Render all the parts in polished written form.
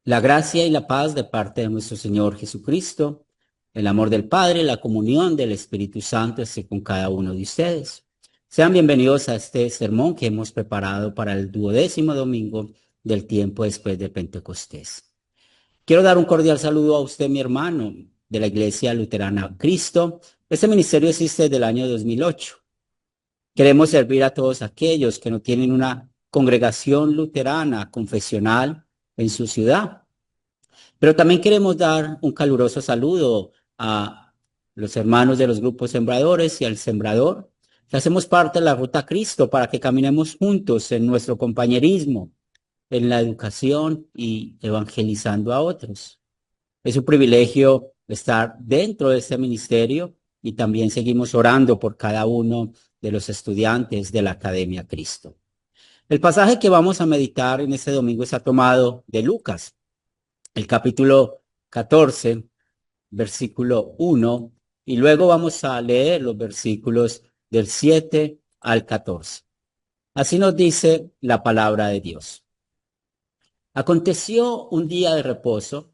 La gracia y la paz de parte de nuestro Señor Jesucristo, el amor del Padre, la comunión del Espíritu Santo esté con cada uno de ustedes. Sean bienvenidos a este sermón que hemos preparado para el 12º domingo del tiempo después de Pentecostés. Quiero dar un cordial saludo a usted, mi hermano, de la Iglesia Luterana Cristo. Este ministerio existe desde el año 2008. Queremos servir a todos aquellos que no tienen una congregación luterana confesional en su ciudad. Pero también queremos dar un caluroso saludo a los hermanos de los grupos sembradores y al sembrador, que hacemos parte de la Ruta Cristo para que caminemos juntos en nuestro compañerismo, en la educación y evangelizando a otros. Es un privilegio estar dentro de este ministerio y también seguimos orando por cada uno de los estudiantes de la Academia Cristo. El pasaje que vamos a meditar en este domingo está tomado de Lucas, el capítulo 14, versículo 1, y luego vamos a leer los versículos del 7 al 14. Así nos dice la palabra de Dios. Aconteció un día de reposo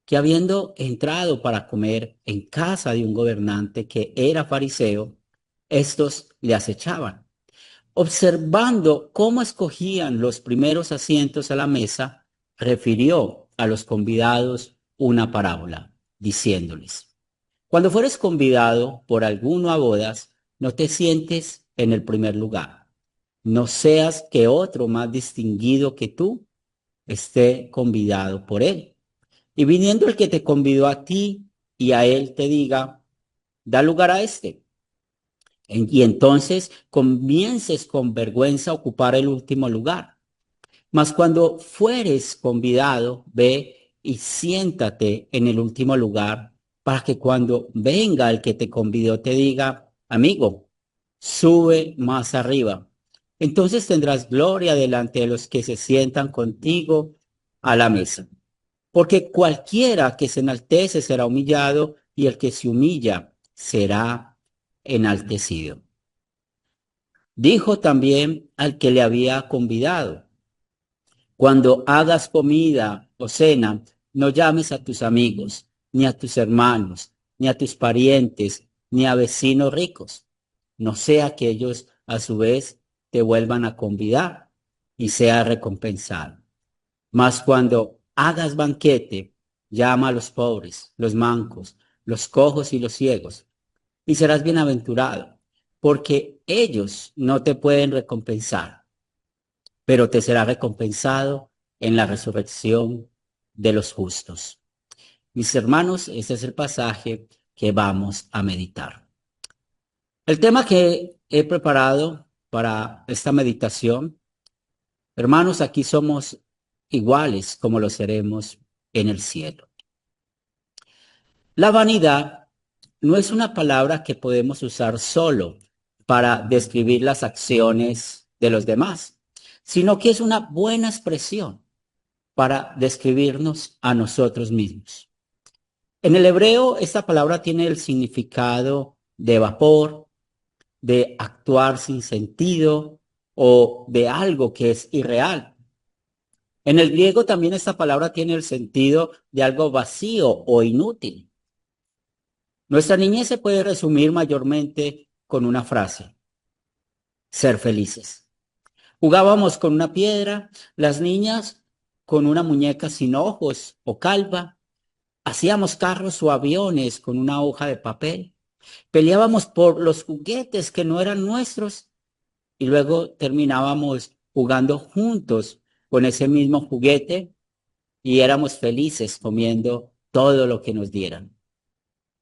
que habiendo entrado para comer en casa de un gobernante que era fariseo, estos le acechaban. Observando cómo escogían los primeros asientos a la mesa, refirió a los convidados una parábola, diciéndoles: Cuando fueres convidado por alguno a bodas, no te sientes en el primer lugar. No seas que otro más distinguido que tú esté convidado por él. Y viniendo el que te convidó a ti y a él te diga: da lugar a este. Y entonces comiences con vergüenza a ocupar el último lugar. Mas cuando fueres convidado, ve y siéntate en el último lugar, para que cuando venga el que te convidó te diga: amigo, sube más arriba. Entonces tendrás gloria delante de los que se sientan contigo a la mesa. Porque cualquiera que se enaltece será humillado, y el que se humilla será enaltecido. Dijo también al que le había convidado: cuando hagas comida o cena, no llames a tus amigos, ni a tus hermanos, ni a tus parientes, ni a vecinos ricos, no sea que ellos a su vez te vuelvan a convidar y sea recompensado. Mas cuando hagas banquete, llama a los pobres, los mancos, los cojos y los ciegos, y serás bienaventurado, porque ellos no te pueden recompensar, pero te será recompensado en la resurrección de los justos. Mis hermanos, este es el pasaje que vamos a meditar. El tema que he preparado para esta meditación, hermanos, aquí somos iguales como lo seremos en el cielo. La vanidad no es una palabra que podemos usar solo para describir las acciones de los demás, sino que es una buena expresión para describirnos a nosotros mismos. En el hebreo, esta palabra tiene el significado de vapor, de actuar sin sentido o de algo que es irreal. En el griego también esta palabra tiene el sentido de algo vacío o inútil. Nuestra niñez se puede resumir mayormente con una frase: ser felices. Jugábamos con una piedra, las niñas con una muñeca sin ojos o calva. Hacíamos carros o aviones con una hoja de papel. Peleábamos por los juguetes que no eran nuestros y luego terminábamos jugando juntos con ese mismo juguete y éramos felices comiendo todo lo que nos dieran.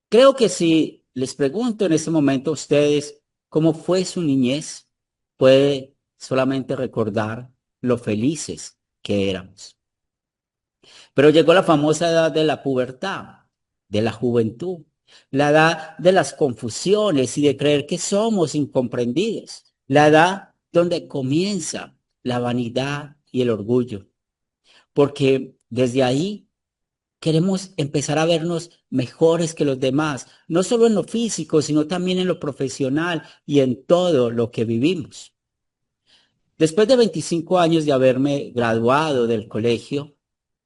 Creo que si les pregunto en este momento a ustedes cómo fue su niñez, puede solamente recordar lo felices que éramos. Pero llegó la famosa edad de la pubertad, de la juventud, la edad de las confusiones y de creer que somos incomprendidos, la edad donde comienza la vanidad y el orgullo, porque desde ahí queremos empezar a vernos mejores que los demás, no solo en lo físico, sino también en lo profesional y en todo lo que vivimos. Después de 25 años de haberme graduado del colegio,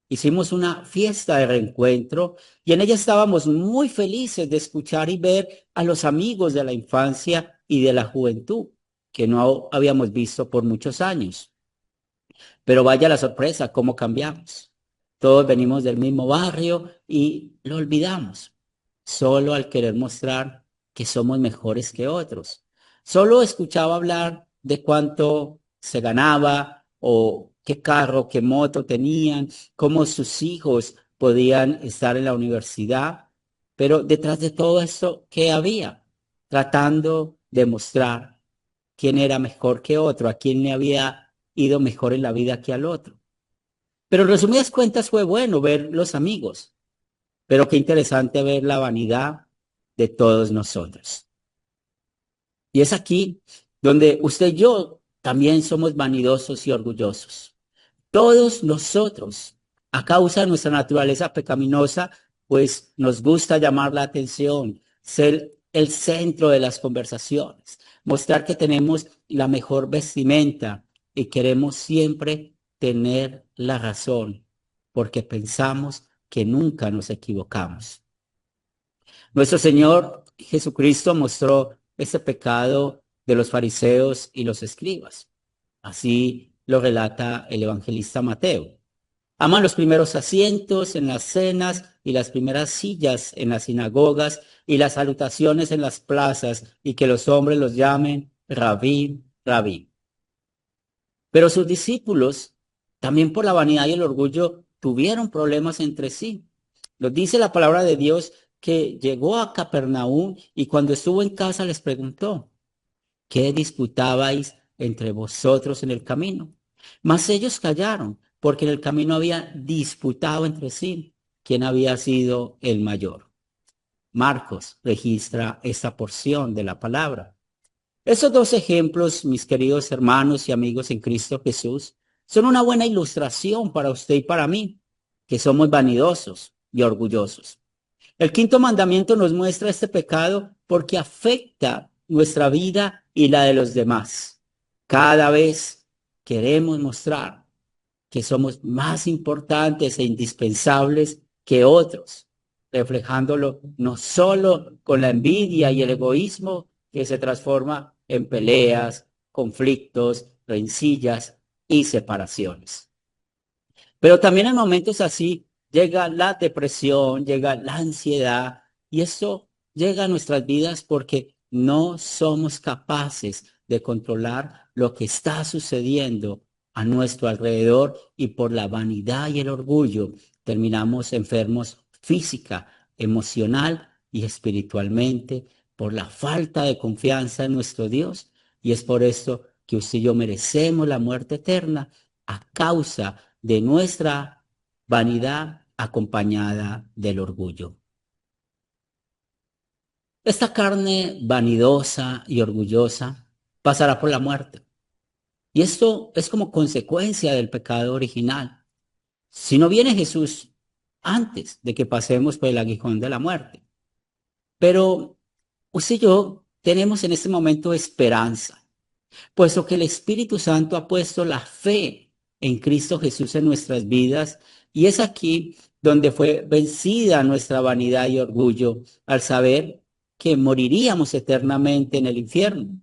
hicimos una fiesta de reencuentro y en ella estábamos muy felices de escuchar y ver a los amigos de la infancia y de la juventud que no habíamos visto por muchos años. Pero vaya la sorpresa, cómo cambiamos. Todos venimos del mismo barrio y lo olvidamos, solo al querer mostrar que somos mejores que otros. Solo escuchaba hablar de cuánto se ganaba o qué carro, qué moto tenían, cómo sus hijos podían estar en la universidad. Pero detrás de todo esto, ¿qué había? Tratando de mostrar quién era mejor que otro, a quién le había ido mejor en la vida que al otro. Pero en resumidas cuentas fue bueno ver los amigos, pero qué interesante ver la vanidad de todos nosotros. Y es aquí donde usted y yo también somos vanidosos y orgullosos. Todos nosotros, a causa de nuestra naturaleza pecaminosa, pues nos gusta llamar la atención, ser el centro de las conversaciones, mostrar que tenemos la mejor vestimenta y queremos siempre tener la razón, porque pensamos que nunca nos equivocamos. Nuestro Señor Jesucristo mostró ese pecado de los fariseos y los escribas. Así lo relata el evangelista Mateo. Aman los primeros asientos en las cenas y las primeras sillas en las sinagogas y las salutaciones en las plazas y que los hombres los llamen rabí, rabí. Pero sus discípulos, también por la vanidad y el orgullo, tuvieron problemas entre sí. Nos dice la palabra de Dios que llegó a Capernaum y cuando estuvo en casa les preguntó, ¿qué disputabais entre vosotros en el camino? Mas ellos callaron, porque en el camino había disputado entre sí quién había sido el mayor. Marcos registra esta porción de la palabra. Esos dos ejemplos, mis queridos hermanos y amigos en Cristo Jesús, son una buena ilustración para usted y para mí, que somos vanidosos y orgullosos. El quinto mandamiento nos muestra este pecado porque afecta nuestra vida y la de los demás. Cada vez queremos mostrar que somos más importantes e indispensables que otros, reflejándolo no solo con la envidia y el egoísmo que se transforma en peleas, conflictos, rencillas y separaciones. Pero también en momentos así llega la depresión, llega la ansiedad y eso llega a nuestras vidas porque no somos capaces de controlar lo que está sucediendo a nuestro alrededor y por la vanidad y el orgullo terminamos enfermos física, emocional y espiritualmente por la falta de confianza en nuestro Dios. Y es por esto que usted y yo merecemos la muerte eterna a causa de nuestra vanidad acompañada del orgullo. Esta carne vanidosa y orgullosa pasará por la muerte. Y esto es como consecuencia del pecado original. Si no viene Jesús antes de que pasemos por el aguijón de la muerte. Pero usted y yo tenemos en este momento esperanza, puesto que el Espíritu Santo ha puesto la fe en Cristo Jesús en nuestras vidas, y es aquí donde fue vencida nuestra vanidad y orgullo al saber que moriríamos eternamente en el infierno.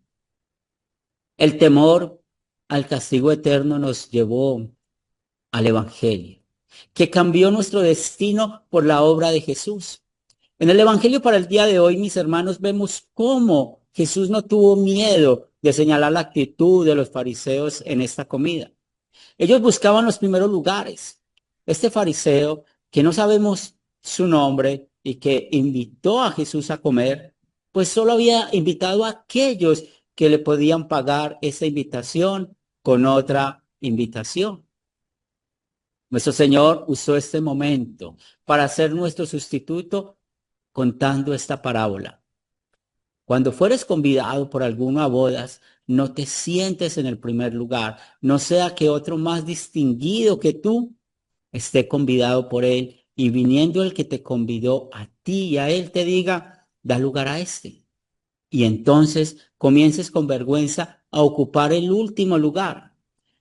El temor al castigo eterno nos llevó al Evangelio, que cambió nuestro destino por la obra de Jesús. En el Evangelio para el día de hoy, mis hermanos, vemos cómo Jesús no tuvo miedo de señalar la actitud de los fariseos en esta comida. Ellos buscaban los primeros lugares. Este fariseo, que no sabemos su nombre y que invitó a Jesús a comer, pues solo había invitado a aquellos que le podían pagar esa invitación con otra invitación. Nuestro Señor usó este momento para ser nuestro sustituto contando esta parábola. Cuando fueres convidado por alguno a bodas, no te sientes en el primer lugar, no sea que otro más distinguido que tú esté convidado por él y viniendo el que te convidó a ti y a él te diga, da lugar a este. Y entonces comiences con vergüenza a ocupar el último lugar.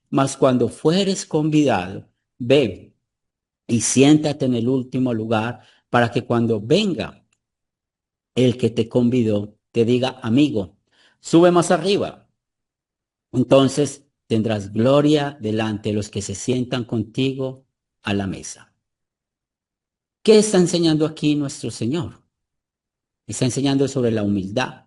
Mas cuando fueres convidado, ve y siéntate en el último lugar para que cuando venga el que te convidó te diga, amigo, sube más arriba. Entonces tendrás gloria delante de los que se sientan contigo a la mesa. ¿Qué está enseñando aquí nuestro Señor? Está enseñando sobre la humildad.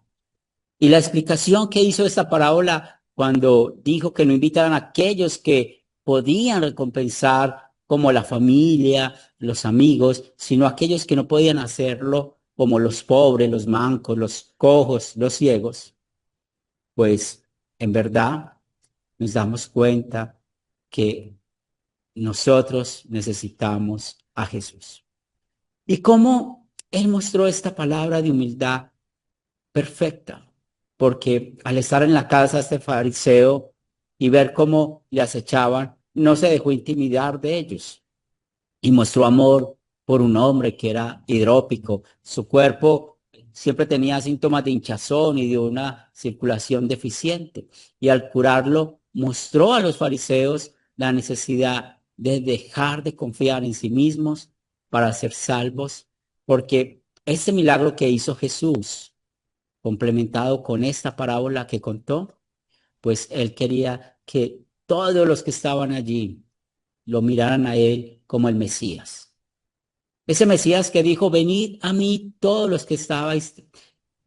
Y la explicación que hizo esta parábola cuando dijo que no invitaran a aquellos que podían recompensar como la familia, los amigos, sino a aquellos que no podían hacerlo como los pobres, los mancos, los cojos, los ciegos, pues en verdad nos damos cuenta que nosotros necesitamos a Jesús. ¿Y cómo Él mostró esta palabra de humildad perfecta? Porque al estar en la casa de este fariseo y ver cómo le acechaban, no se dejó intimidar de ellos y mostró amor por un hombre que era hidrópico. Su cuerpo siempre tenía síntomas de hinchazón y de una circulación deficiente. Y al curarlo, mostró a los fariseos la necesidad de dejar de confiar en sí mismos para ser salvos, porque ese milagro que hizo Jesús, complementado con esta parábola que contó, pues él quería que todos los que estaban allí lo miraran a él como el Mesías. Ese Mesías que dijo, venid a mí todos los que estabais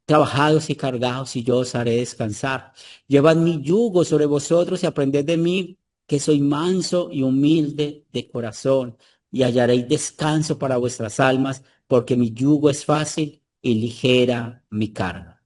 trabajados y cargados y yo os haré descansar. Llevad mi yugo sobre vosotros y aprended de mí, que soy manso y humilde de corazón, y hallaréis descanso para vuestras almas, porque mi yugo es fácil y ligera mi carga.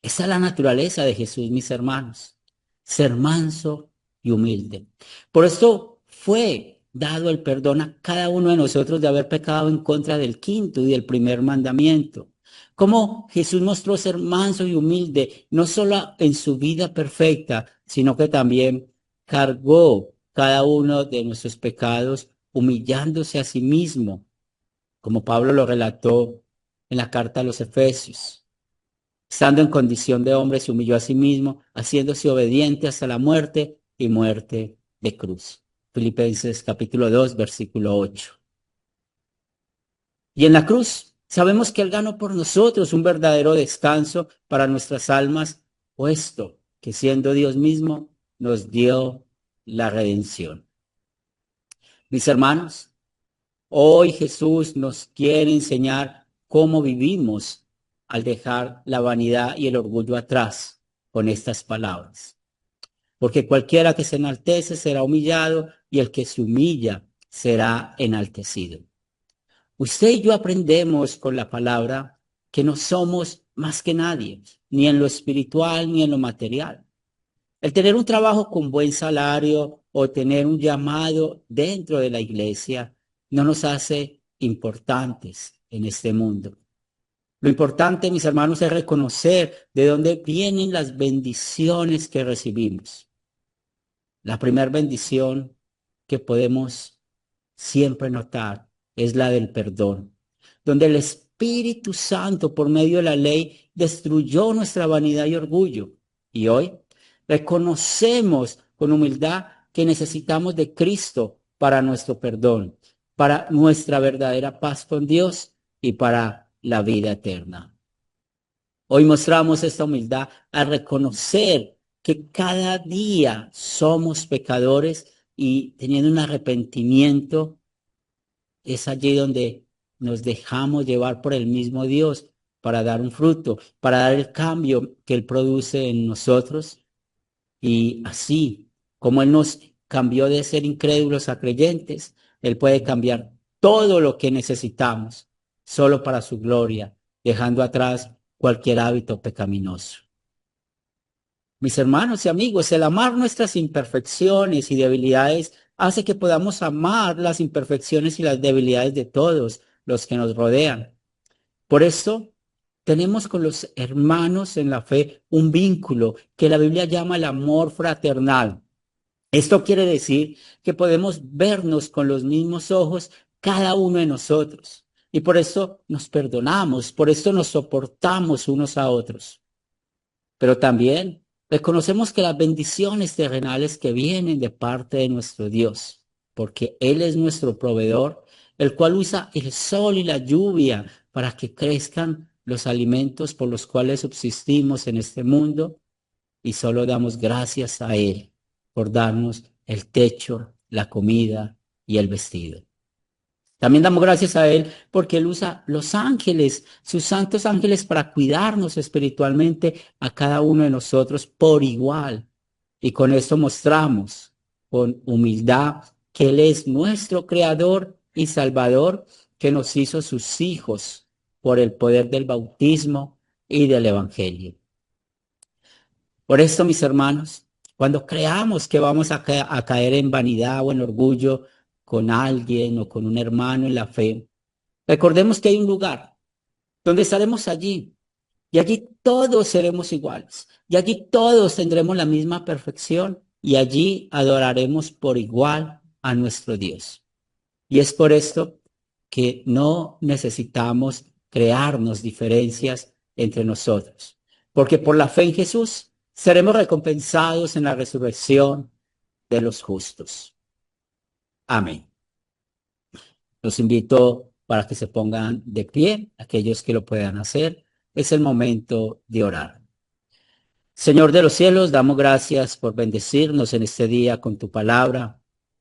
Esa es la naturaleza de Jesús, mis hermanos, ser manso y humilde. Por esto fue dado el perdón a cada uno de nosotros de haber pecado en contra del quinto y del primer mandamiento. Como Jesús mostró ser manso y humilde, no solo en su vida perfecta, sino que también cargó cada uno de nuestros pecados, humillándose a sí mismo, como Pablo lo relató en la carta a los Efesios. Estando en condición de hombre, se humilló a sí mismo, haciéndose obediente hasta la muerte y muerte de cruz. Filipenses capítulo 2, versículo 8. Y en la cruz sabemos que Él ganó por nosotros un verdadero descanso para nuestras almas, puesto que siendo Dios mismo nos dio la redención. Mis hermanos, hoy Jesús nos quiere enseñar cómo vivimos al dejar la vanidad y el orgullo atrás con estas palabras. Porque cualquiera que se enaltece será humillado y el que se humilla será enaltecido. Usted y yo aprendemos con la palabra que no somos más que nadie, ni en lo espiritual ni en lo material. El tener un trabajo con buen salario o tener un llamado dentro de la iglesia no nos hace importantes en este mundo. Lo importante, mis hermanos, es reconocer de dónde vienen las bendiciones que recibimos. La primera bendición que podemos siempre notar es la del perdón, donde el Espíritu Santo, por medio de la ley, destruyó nuestra vanidad y orgullo. Y hoy reconocemos con humildad que necesitamos de Cristo para nuestro perdón, para nuestra verdadera paz con Dios y para la vida eterna. Hoy mostramos esta humildad al reconocer que cada día somos pecadores y teniendo un arrepentimiento es allí donde nos dejamos llevar por el mismo Dios para dar un fruto, para dar el cambio que Él produce en nosotros. Y así como Él nos cambió de ser incrédulos a creyentes, Él puede cambiar todo lo que necesitamos solo para su gloria, dejando atrás cualquier hábito pecaminoso. Mis hermanos y amigos, el amar nuestras imperfecciones y debilidades hace que podamos amar las imperfecciones y las debilidades de todos los que nos rodean. Por eso tenemos con los hermanos en la fe un vínculo que la Biblia llama el amor fraternal. Esto quiere decir que podemos vernos con los mismos ojos cada uno de nosotros. Y por eso nos perdonamos, por eso nos soportamos unos a otros. Pero también reconocemos que las bendiciones terrenales que vienen de parte de nuestro Dios. porque Él es nuestro proveedor, el cual usa el sol y la lluvia para que crezcan los alimentos por los cuales subsistimos en este mundo, y solo damos gracias a Él por darnos el techo, la comida y el vestido. También damos gracias a Él porque Él usa los ángeles, sus santos ángeles, para cuidarnos espiritualmente a cada uno de nosotros por igual. Y con esto mostramos con humildad que Él es nuestro Creador y Salvador, que nos hizo sus hijos por el poder del bautismo y del Evangelio. Por esto, mis hermanos, cuando creamos que vamos a caer en vanidad o en orgullo con alguien o con un hermano en la fe, recordemos que hay un lugar donde estaremos allí, y allí todos seremos iguales, y allí todos tendremos la misma perfección, y allí adoraremos por igual a nuestro Dios. Y es por esto que no necesitamos crearnos diferencias entre nosotros, porque por la fe en Jesús seremos recompensados en la resurrección de los justos. Amén. Los invito para que se pongan de pie, aquellos que lo puedan hacer. Es el momento de orar. Señor de los cielos, damos gracias por bendecirnos en este día con tu palabra,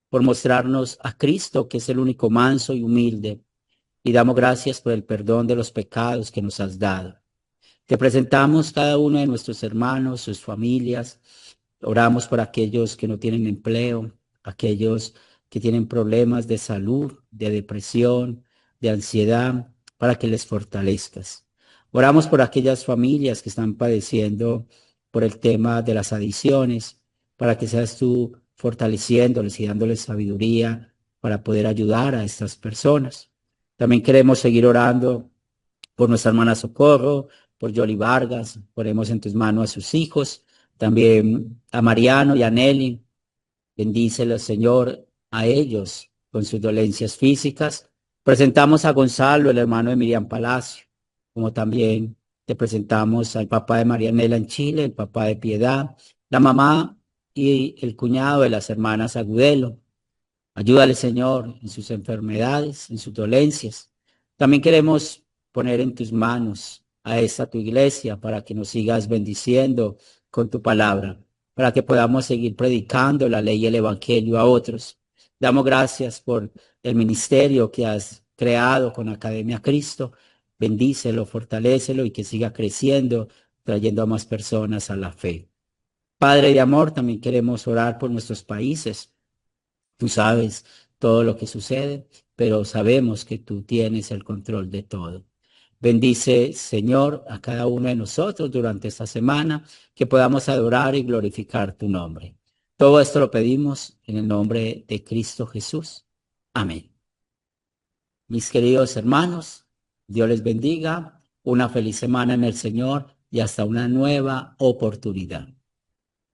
por mostrarnos a Cristo, que es el único manso y humilde, y damos gracias por el perdón de los pecados que nos has dado. Te presentamos cada uno de nuestros hermanos, sus familias. Oramos por aquellos que no tienen empleo, aquellos que tienen problemas de salud, de depresión, de ansiedad, para que les fortalezcas. Oramos por aquellas familias que están padeciendo por el tema de las adicciones, para que seas tú fortaleciéndoles y dándoles sabiduría para poder ayudar a estas personas. También queremos seguir orando por nuestra hermana Socorro, por Yoli Vargas. Ponemos en tus manos a sus hijos, también a Mariano y a Nelly. Bendícelos, Señor, a ellos con sus dolencias físicas. Presentamos a Gonzalo, el hermano de Miriam Palacio, como también te presentamos al papá de Marianela en Chile, el papá de Piedad, la mamá y el cuñado de las hermanas Agudelo. Ayúdale, Señor, en sus enfermedades, en sus dolencias. También queremos poner en tus manos a esta tu iglesia para que nos sigas bendiciendo con tu palabra, para que podamos seguir predicando la ley y el evangelio a otros. Damos gracias por el ministerio que has creado con Academia Cristo. Bendícelo, fortalécelo y que siga creciendo, trayendo a más personas a la fe. Padre de amor, también queremos orar por nuestros países. Tú sabes todo lo que sucede, pero sabemos que tú tienes el control de todo. Bendice, Señor, a cada uno de nosotros durante esta semana, que podamos adorar y glorificar tu nombre. Todo esto lo pedimos en el nombre de Cristo Jesús. Amén. Mis queridos hermanos, Dios les bendiga, una feliz semana en el Señor y hasta una nueva oportunidad.